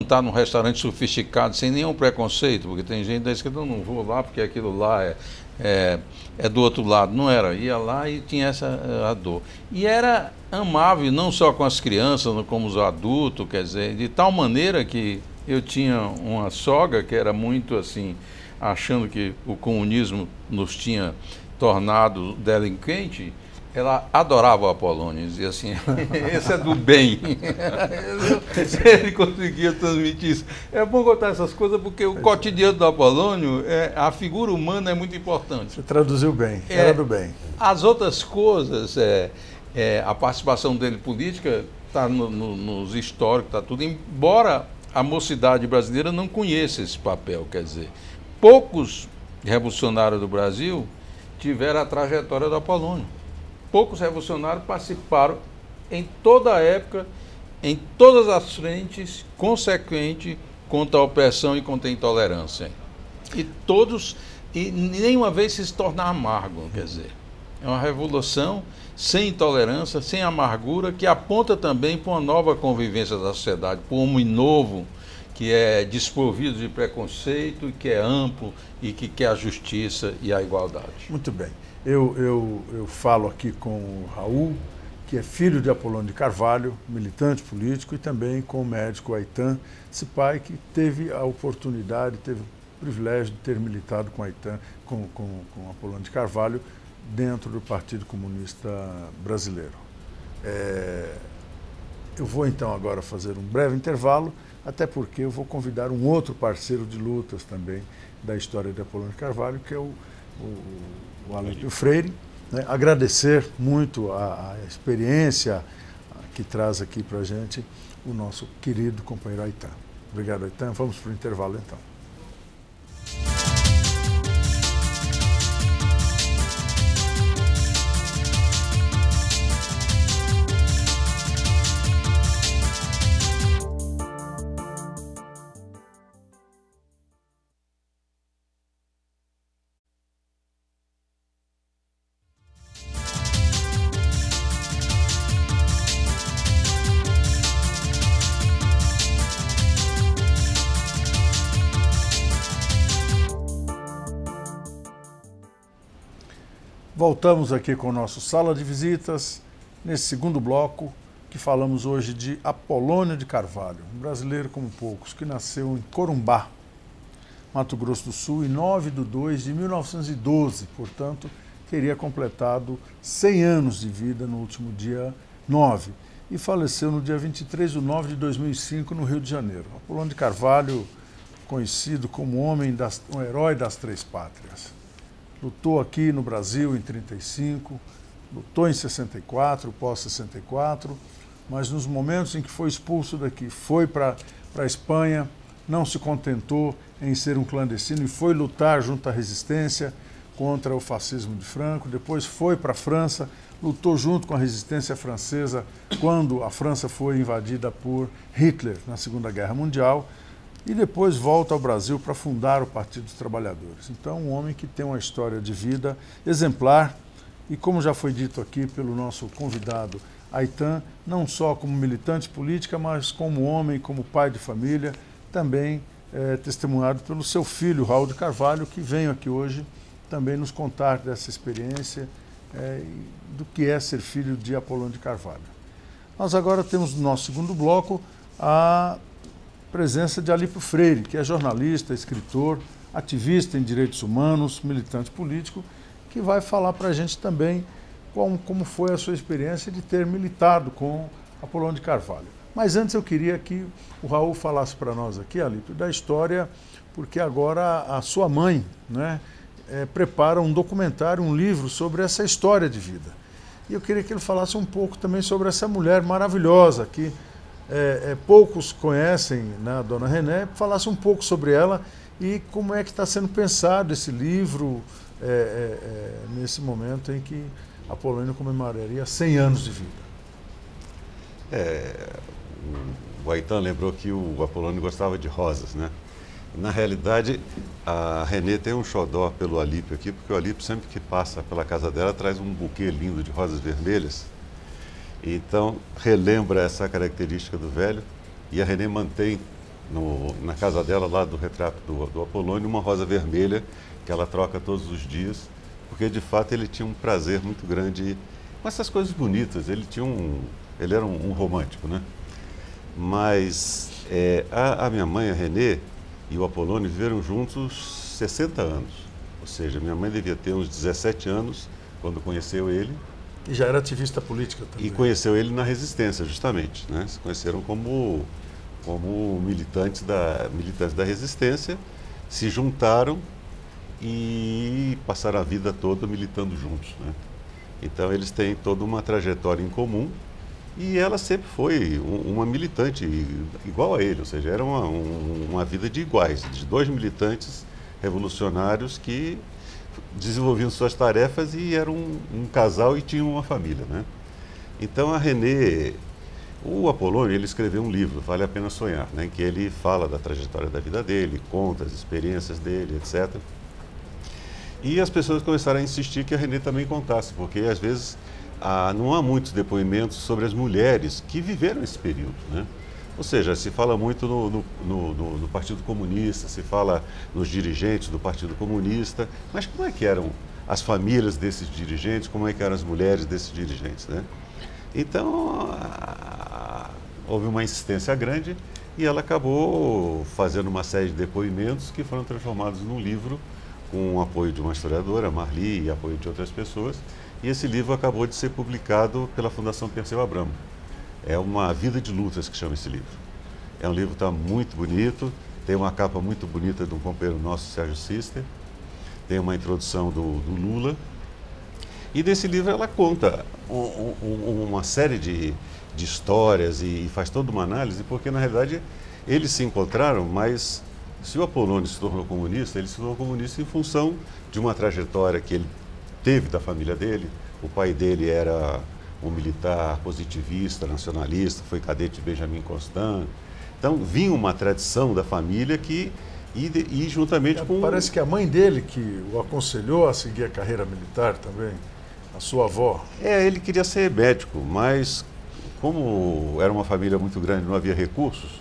Estar num restaurante sofisticado sem nenhum preconceito, porque tem gente que diz que eu não vou lá porque aquilo lá é do outro lado. Não era, ia lá e tinha essa a dor. E era amável, não só com as crianças, como os adultos, quer dizer, de tal maneira que eu tinha uma sogra que era muito assim, achando que o comunismo nos tinha tornado delinquente. Ela adorava o Apolônio, dizia assim, esse é do bem. Ele conseguia transmitir isso. É bom contar essas coisas porque o cotidiano do Apolônio, a figura humana é muito importante. Você traduziu bem, era do bem. As outras coisas, a participação dele política está nos históricos, está tudo, embora a mocidade brasileira não conheça esse papel, quer dizer, poucos revolucionários do Brasil tiveram a trajetória do Apolônio. Poucos revolucionários participaram em toda a época, em todas as frentes, consequente contra a opressão e contra a intolerância. E nenhuma vez se tornar amargo, quer dizer. É uma revolução sem intolerância, sem amargura, que aponta também para uma nova convivência da sociedade, para um homem novo, que é desprovido de preconceito, que é amplo e que quer a justiça e a igualdade. Muito bem. Eu falo aqui com o Raul, que é filho de Apolônio de Carvalho, militante político, e também com o médico Aytan, esse pai que teve a oportunidade, teve o privilégio de ter militado com Aytan, com Apolônio de Carvalho, dentro do Partido Comunista Brasileiro. Eu vou então agora fazer um breve intervalo, até porque eu vou convidar um outro parceiro de lutas também da história de Apolônio de Carvalho, que é o Alípio Freire, né? Agradecer muito a experiência que traz aqui para a gente o nosso querido companheiro Aytan. Obrigado, Aytan. Vamos para o intervalo então. Voltamos aqui com o nosso Sala de Visitas, nesse segundo bloco, que falamos hoje de Apolônio de Carvalho, um brasileiro como poucos, que nasceu em Corumbá, Mato Grosso do Sul, em 9 de 2 de 1912, portanto, teria completado 100 anos de vida no último dia 9, e faleceu no dia 23 de 9 de 2005, no Rio de Janeiro. Apolônio de Carvalho, conhecido como um herói das três pátrias. Lutou aqui no Brasil em 35, lutou em 64, pós-64, mas nos momentos em que foi expulso daqui, foi para a Espanha, não se contentou em ser um clandestino e foi lutar junto à resistência contra o fascismo de Franco, depois foi para a França, lutou junto com a resistência francesa quando a França foi invadida por Hitler na Segunda Guerra Mundial, e depois volta ao Brasil para fundar o Partido dos Trabalhadores. Então, um homem que tem uma história de vida exemplar e, como já foi dito aqui pelo nosso convidado Aytan, não só como militante política, mas como homem, como pai de família, também testemunhado pelo seu filho, Raul de Carvalho, que veio aqui hoje também nos contar dessa experiência do que é ser filho de Apolônio de Carvalho. Nós agora temos no nosso segundo bloco a presença de Alípio Freire, que é jornalista, escritor, ativista em direitos humanos, militante político, que vai falar para a gente também como foi a sua experiência de ter militado com Apolônio de Carvalho. Mas antes eu queria que o Raul falasse para nós aqui, Alípio, da história, porque agora a sua mãe, né, prepara um documentário, um livro sobre essa história de vida. E eu queria que ele falasse um pouco também sobre essa mulher maravilhosa que poucos conhecem, né, a dona René, falasse um pouco sobre ela e como é que está sendo pensado esse livro nesse momento em que Apolônio comemoraria 100 anos de vida. O Aytan lembrou que o Apolônio gostava de rosas, né? Na realidade, a Renê tem um xodó pelo Alípio aqui, porque o Alípio sempre que passa pela casa dela traz um buquê lindo de rosas vermelhas. Então, relembra essa característica do velho, e a Renê mantém na casa dela, lá do retrato do Apolônio, uma rosa vermelha que ela troca todos os dias, porque de fato ele tinha um prazer muito grande com essas coisas bonitas. Ele era um romântico, né? Mas a minha mãe, a Renê, e o Apolônio viveram juntos 60 anos. Ou seja, minha mãe devia ter uns 17 anos quando conheceu ele. E já era ativista política também. E conheceu ele na resistência, justamente, né? Se conheceram como militantes da resistência, se juntaram e passaram a vida toda militando juntos, né? Então eles têm toda uma trajetória em comum e ela sempre foi uma militante igual a ele, ou seja, era uma vida de iguais, de dois militantes revolucionários que desenvolviam suas tarefas e eram um casal e tinham uma família, né? Então a Renê, o Apolônio, ele escreveu um livro, Vale a Pena Sonhar, né, em que ele fala da trajetória da vida dele, conta as experiências dele, etc. E as pessoas começaram a insistir que a Renê também contasse, porque às vezes não há muitos depoimentos sobre as mulheres que viveram esse período, né? Ou seja, se fala muito no Partido Comunista, se fala nos dirigentes do Partido Comunista, mas como é que eram as famílias desses dirigentes, como é que eram as mulheres desses dirigentes, né? Então, houve uma insistência grande e ela acabou fazendo uma série de depoimentos que foram transformados num livro com o apoio de uma historiadora, Marli, e apoio de outras pessoas. E esse livro acabou de ser publicado pela Fundação Perseu Abramo. É uma Vida de Lutas que chama esse livro. É um livro que está muito bonito, tem uma capa muito bonita de um companheiro nosso, Sérgio Sister, tem uma introdução do Lula. E nesse livro ela conta uma série de histórias e faz toda uma análise, porque na realidade eles se encontraram, mas se o Apolônio se tornou comunista, ele se tornou comunista em função de uma trajetória que ele teve da família dele. O pai dele era um militar positivista, nacionalista, foi cadete de Benjamin Constant. Então vinha uma tradição da família e juntamente com... Parece que a mãe dele que o aconselhou a seguir a carreira militar também, a sua avó. Ele queria ser médico, mas como era uma família muito grande, não havia recursos,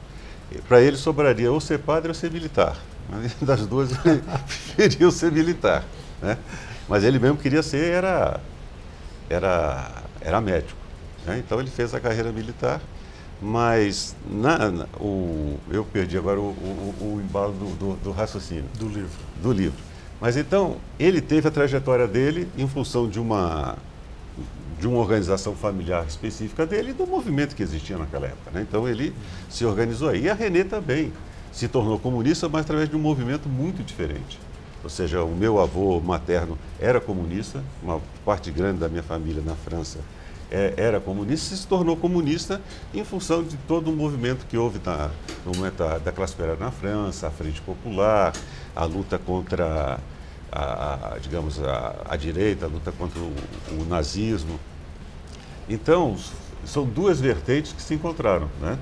para ele sobraria ou ser padre ou ser militar. Mas das duas ele preferiu ser militar, né? Mas ele mesmo queria ser, era médico, né? Então ele fez a carreira militar, mas eu perdi agora o embalo do raciocínio. Do livro. Mas então, ele teve a trajetória dele em função de uma organização familiar específica dele e do movimento que existia naquela época, né? Então ele se organizou aí. E a Renê também se tornou comunista, mas através de um movimento muito diferente. Ou seja, o meu avô materno era comunista, uma parte grande da minha família na França era comunista e se tornou comunista em função de todo o movimento que houve no momento da classe operária na França, a Frente Popular, a luta contra a direita, a luta contra o nazismo. Então, são duas vertentes que se encontraram, né?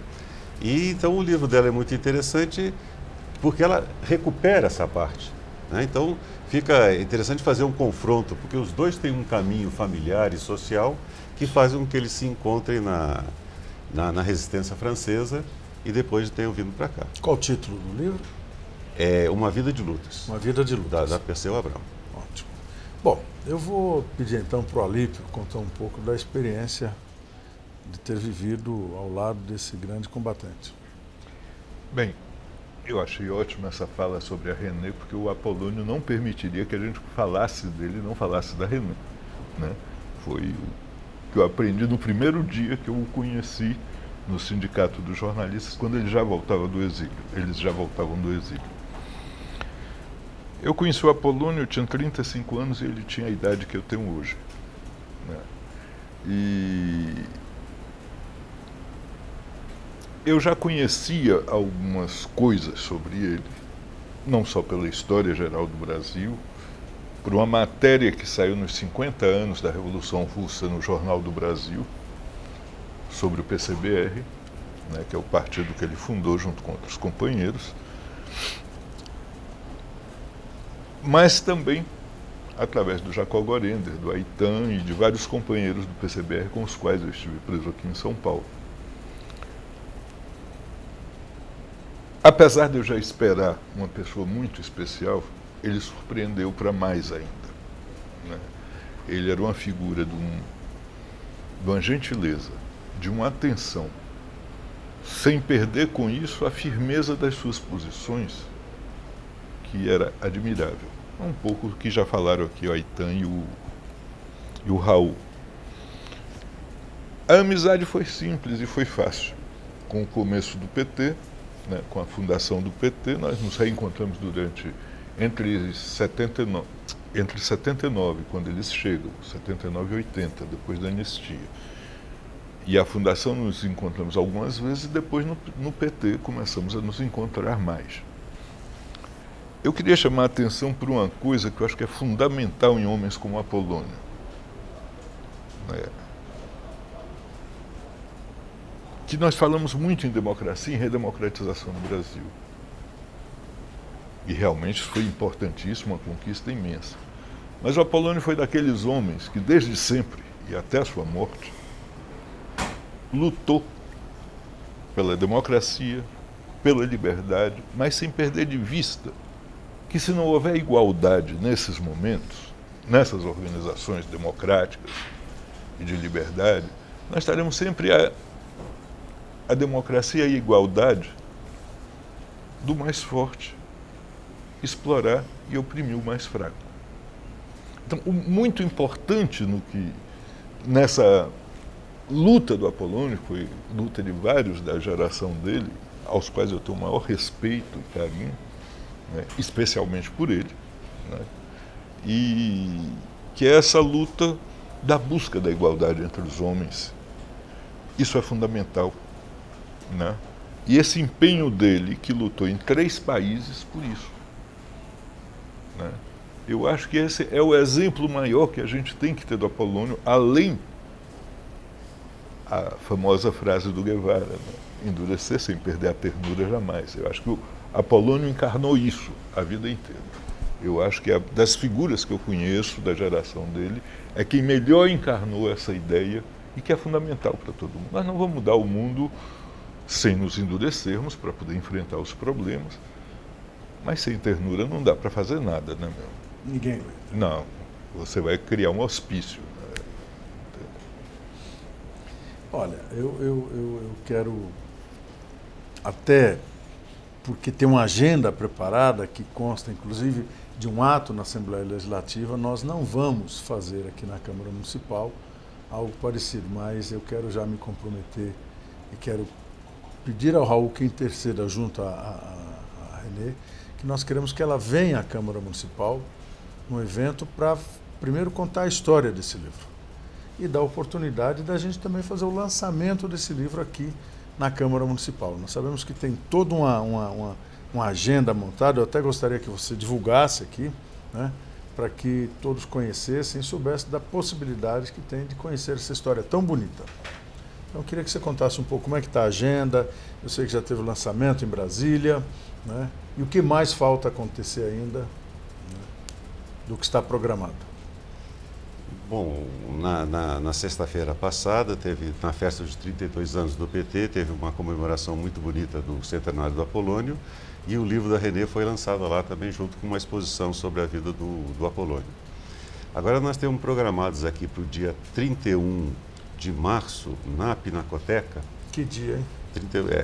E então o livro dela é muito interessante porque ela recupera essa parte, né? Então fica interessante fazer um confronto, porque os dois têm um caminho familiar e social que faz com que eles se encontrem na resistência francesa e depois tenham vindo para cá. Qual o título do livro? É Uma Vida de Lutas. Uma Vida de Lutas. Da Perseu Abramo. Ótimo. Bom, eu vou pedir então para o Alípio contar um pouco da experiência de ter vivido ao lado desse grande combatente. Bem, eu achei ótima essa fala sobre a Renê, porque o Apolônio não permitiria que a gente falasse dele e não falasse da Renê, né? Foi o que eu aprendi no primeiro dia que eu o conheci no Sindicato dos Jornalistas, quando ele já voltava do exílio. Eles já voltavam do exílio. Eu conheci o Apolônio, eu tinha 35 anos e ele tinha a idade que eu tenho hoje, né? E eu já conhecia algumas coisas sobre ele, não só pela história geral do Brasil, por uma matéria que saiu nos 50 anos da Revolução Russa no Jornal do Brasil, sobre o PCBR, né, que é o partido que ele fundou junto com outros companheiros, mas também através do Jacó Gorender, do Aitan e de vários companheiros do PCBR com os quais eu estive preso aqui em São Paulo. apesar de eu já esperar uma pessoa muito especial, ele surpreendeu para mais ainda, né? Ele era uma figura de uma gentileza, de uma atenção, sem perder com isso a firmeza das suas posições, que era admirável. Um pouco do que já falaram aqui o Aytan e o Raul. A amizade foi simples e foi fácil. Com o começo do PT, né, com a fundação do PT, nós nos reencontramos entre 79, quando eles chegam, 79 e 80, depois da anistia. E a fundação nos encontramos algumas vezes e depois no PT começamos a nos encontrar mais. Eu queria chamar a atenção para uma coisa que eu acho que é fundamental em homens como Apolônio. Que nós falamos muito em democracia e em redemocratização no Brasil. E realmente foi importantíssimo, uma conquista imensa. Mas o Apolônio foi daqueles homens que desde sempre, e até a sua morte, lutou pela democracia, pela liberdade, mas sem perder de vista que se não houver igualdade nesses momentos, nessas organizações democráticas e de liberdade, nós estaremos sempre a democracia e a igualdade do mais forte explorar e oprimir o mais fraco. Então, o muito importante nessa luta do Apolônio, foi luta de vários da geração dele, aos quais eu tenho o maior respeito e carinho, né, especialmente por ele, né, e que é essa luta da busca da igualdade entre os homens. Isso é fundamental, né? E esse empenho dele, que lutou em 3 países por isso, né? Eu acho que esse é o exemplo maior que a gente tem que ter do Apolônio, além a famosa frase do Guevara, né? Endurecer sem perder a ternura jamais. Eu acho que o Apolônio encarnou isso a vida inteira. Eu acho que das figuras que eu conheço da geração dele, é quem melhor encarnou essa ideia e que é fundamental para todo mundo. Nós não vamos mudar o mundo sem nos endurecermos para poder enfrentar os problemas, mas sem ternura não dá para fazer nada, né, meu? Ninguém. Não, você vai criar um hospício. Né? Olha, eu quero, até porque tem uma agenda preparada que consta, inclusive, de um ato na Assembleia Legislativa, nós não vamos fazer aqui na Câmara Municipal algo parecido, mas eu quero já me comprometer e quero pedir ao Raul que interceda junto a Renê, que nós queremos que ela venha à Câmara Municipal no evento para primeiro contar a história desse livro e dar a oportunidade da gente também fazer o lançamento desse livro aqui na Câmara Municipal. Nós sabemos que tem toda uma agenda montada, eu até gostaria que você divulgasse aqui, né, para que todos conhecessem e soubessem da possibilidade que tem de conhecer essa história tão bonita. Então, eu queria que você contasse um pouco como é que está a agenda. Eu sei que já teve o lançamento em Brasília, né, e o que mais falta acontecer ainda, né, do que está programado. Bom, na sexta-feira passada, teve, na festa dos 32 anos do PT, teve uma comemoração muito bonita do centenário do Apolônio, e o livro da Renê foi lançado lá também, junto com uma exposição sobre a vida do Apolônio. Agora nós temos programados aqui para o dia 31 de março, na Pinacoteca. Que dia, hein?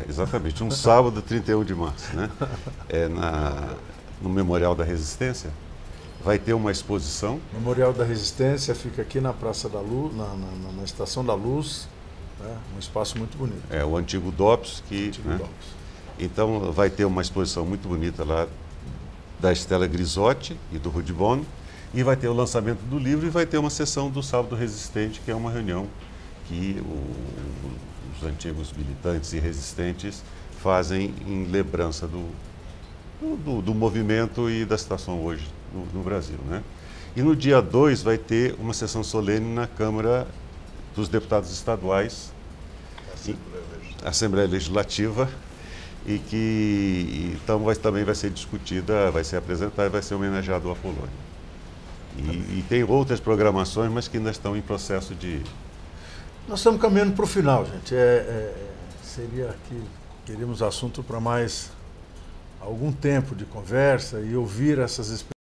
Exatamente, um sábado, 31 de março, né? No Memorial da Resistência. Vai ter uma exposição. O Memorial da Resistência fica aqui na Praça da Luz, na Estação da Luz, né? Um espaço muito bonito. É o antigo DOPS. Né? Então vai ter uma exposição muito bonita lá da Estela Grisotti e do Rudibon, e vai ter o lançamento do livro e vai ter uma sessão do Sábado Resistente, que é uma reunião que os antigos militantes e resistentes fazem em lembrança do movimento e da situação hoje no Brasil, né? E no dia 2 vai ter uma sessão solene na Câmara dos Deputados Estaduais, Assembleia Legislativa, e que então também vai ser discutida, vai ser apresentada e vai ser homenageado o Apolônio. E tem outras programações, mas que ainda estão em processo de... Nós estamos caminhando para o final, gente. Seria que teríamos assunto para mais algum tempo de conversa e ouvir essas experiências